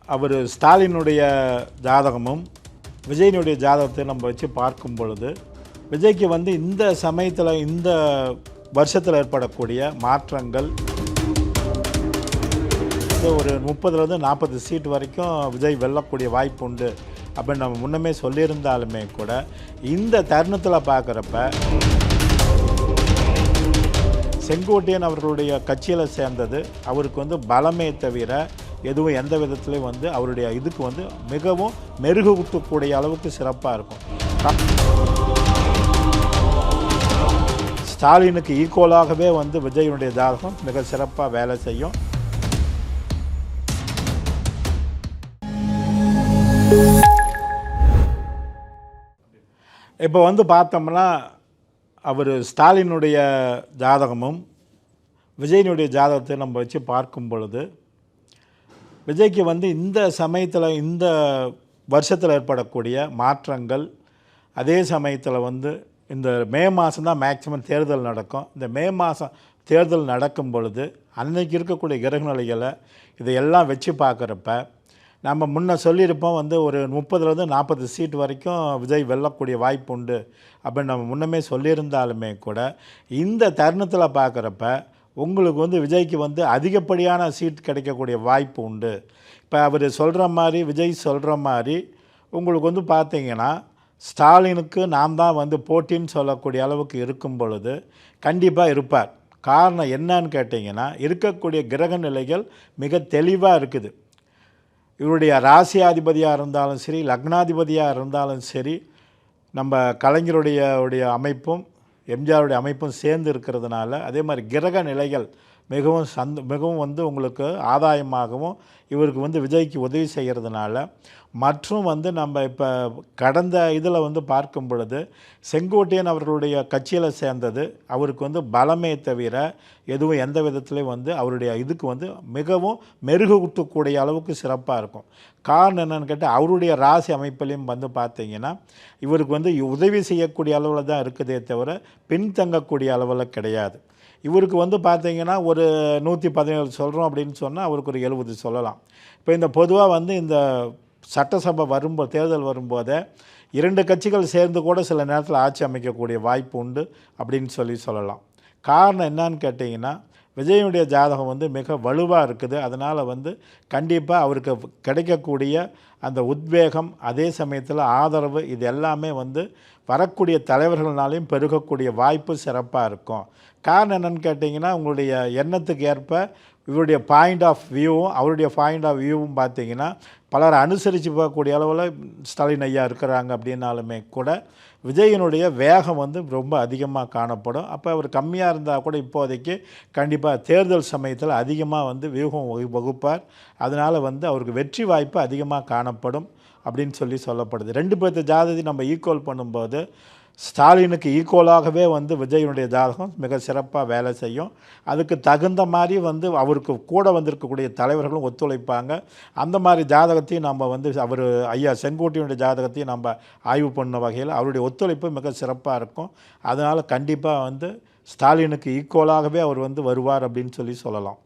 அவர் ஸ்டாலினுடைய ஜாதகமும் விஜயனுடைய ஜாதகத்தை நம்ம வச்சு பார்க்கும் பொழுது விஜய்க்கு வந்து இந்த சமயத்தில் இந்த வருஷத்தில் ஏற்படக்கூடிய மாற்றங்கள் ஒரு 30லேருந்து 40 சீட் வரைக்கும் விஜய் வெல்லக்கூடிய வாய்ப்பு உண்டு அப்படின்னு நம்ம முன்னமே சொல்லியிருந்தாலுமே கூட இந்த தருணத்தில் பார்க்குறப்ப செங்கோட்டையன் அவர்களுடைய கட்சியில் சேர்ந்தது அவருக்கு வந்து பலமே தவிர எதுவும் எந்த விதத்துலையும் வந்து அவருடைய இதுக்கு வந்து மிகவும் மெருகூட்டக்கூடிய அளவுக்கு சிறப்பாக இருக்கும். ஸ்டாலினுக்கு ஈக்குவலாகவே வந்து விஜயனுடைய ஜாதகம் மிக சிறப்பாக வேலை செய்யும். இப்போ வந்து பார்த்தோம்னா அவர் ஸ்டாலினுடைய ஜாதகமும் விஜயனுடைய ஜாதகத்தை நம்ம வச்சு பார்க்கும் பொழுது விஜய்க்கு வந்து இந்த சமயத்தில் இந்த வருஷத்தில் ஏற்படக்கூடிய மாற்றங்கள் அதே சமயத்தில் வந்து இந்த மே மாதம் தான் மேக்சிமம் தேர்தல் நடக்கும். இந்த மே மாதம் தேர்தல் நடக்கும் பொழுது அன்றைக்கி இருக்கக்கூடிய கிரக நிலைகளை இதையெல்லாம் வச்சு பார்க்குறப்ப நம்ம முன்ன சொல்லியிருப்போம் வந்து ஒரு 30லேருந்து 40 சீட் வரைக்கும் விஜய் வெல்லக்கூடிய வாய்ப்பு உண்டு அப்படின்னு நம்ம முன்னமே சொல்லியிருந்தாலுமே கூட இந்த தருணத்தில் பார்க்குறப்ப உங்களுக்கு வந்து விஜய்க்கு வந்து அதிகப்படியான சீட் கிடைக்கக்கூடிய வாய்ப்பு உண்டு. இப்போ அவர் சொல்கிற மாதிரி விஜய் சொல்கிற மாதிரி உங்களுக்கு வந்து பார்த்தீங்கன்னா ஸ்டாலினுக்கு நாம் தான் வந்து போட்டின்னு சொல்லக்கூடிய அளவுக்கு இருக்கும் பொழுது கண்டிப்பாக இருப்பார். காரணம் என்னன்னு கேட்டிங்கன்னா இருக்கக்கூடிய கிரக நிலைகள் மிக தெளிவாக இருக்குது. இவருடைய ராசியாதிபதியாக இருந்தாலும் சரி, லக்னாதிபதியாக இருந்தாலும் சரி, நம்ம கலைஞருடைய அமைப்பும் எம்ஜிஆருடைய அமைப்பும் சேர்ந்து இருக்கிறதுனால அதே மாதிரி கிரக நிலைகள் மிகவும் வந்து உங்களுக்கு ஆதாயமாகவும் இவருக்கு வந்து விஜய்க்கு உதவி செய்கிறதுனால மற்றும் வந்து நம்ம இப்போ கடந்த இதில் வந்து பார்க்கும் பொழுது செங்கோட்டையன் அவர்களுடைய கட்சியில் சேர்ந்தது அவருக்கு வந்து பலமே தவிர எதுவும் எந்த விதத்துலையும் வந்து அவருடைய இதுக்கு வந்து மிகவும் மெருகூட்டக்கூடிய அளவுக்கு சிறப்பாக இருக்கும். காரணம் என்னென்னு கேட்டால் அவருடைய ராசி அமைப்பிலையும் வந்து பார்த்திங்கன்னா இவருக்கு வந்து உதவி செய்யக்கூடிய அளவில் தான் இருக்குதே தவிர பின்தங்கக்கூடிய அளவில் கிடையாது. இவருக்கு வந்து பார்த்திங்கன்னா ஒரு 117 சொல்கிறோம் அப்படின்னு சொன்னால் அவருக்கு ஒரு 70 சொல்லலாம். இப்போ இந்த பொதுவாக வந்து இந்த சட்டசபை தேர்தல் வரும்போதே 2 கட்சிகள் சேர்ந்து கூட சில நேரத்தில் ஆட்சி அமைக்கக்கூடிய வாய்ப்பு உண்டு அப்படின்னு சொல்லலாம். காரணம் என்னான்னு கேட்டிங்கன்னா விஜயனுடைய ஜாதகம் வந்து மிக வலுவாக இருக்குது. அதனால் வந்து கண்டிப்பாக அவருக்கு கிடைக்கக்கூடிய அந்த உத்வேகம் அதே சமயத்தில் ஆதரவு இது எல்லாமே வந்து வரக்கூடிய தலைவர்களாலையும் பெருகக்கூடிய வாய்ப்பு சிறப்பாக இருக்கும். காரணம் என்னென்னு கேட்டிங்கன்னா உங்களுடைய எண்ணத்துக்கு ஏற்ப இவருடைய பாயிண்ட் ஆஃப் வியூவும் அவருடைய பாயிண்ட் ஆஃப் வியூவும் பார்த்திங்கன்னா பலரை அனுசரித்து போகக்கூடிய அளவில் ஸ்டாலின் ஐயா இருக்கிறாங்க அப்படின்னாலுமே கூட விஜயனுடைய வேகம் வந்து ரொம்ப அதிகமாக காணப்படும். அப்போ அவர் கம்மியாக இருந்தால் கூட இப்போதைக்கு கண்டிப்பாக தேர்தல் சமயத்தில் அதிகமாக வந்து வியூகம் வகுப்பார். அதனால் வந்து அவருக்கு வெற்றி வாய்ப்பு அதிகமாக காணப்படும் அப்படின்னு சொல்லப்படுது. 2 பேர்த்து ஜாதகத்தை நம்ம ஈக்குவல் பண்ணும்போது ஸ்டாலினுக்கு ஈக்குவலாகவே வந்து விஜயனுடைய ஜாதகம் மிக சிறப்பாக வேலை செய்யும். அதுக்கு தகுந்த மாதிரி வந்து அவருக்கு கூட வந்திருக்கக்கூடிய தலைவர்களும் ஒத்துழைப்பாங்க. அந்த மாதிரி ஜாதகத்தையும் நம்ம வந்து அவர் ஐயா செங்கோட்டையனுடைய ஜாதகத்தையும் நம்ம ஆய்வு பண்ண வகையில் அவருடைய ஒத்துழைப்பு மிக சிறப்பாக இருக்கும். அதனால் கண்டிப்பாக வந்து ஸ்டாலினுக்கு ஈக்குவலாகவே அவர் வந்து வருவார் அப்படின்னு சொல்லலாம்.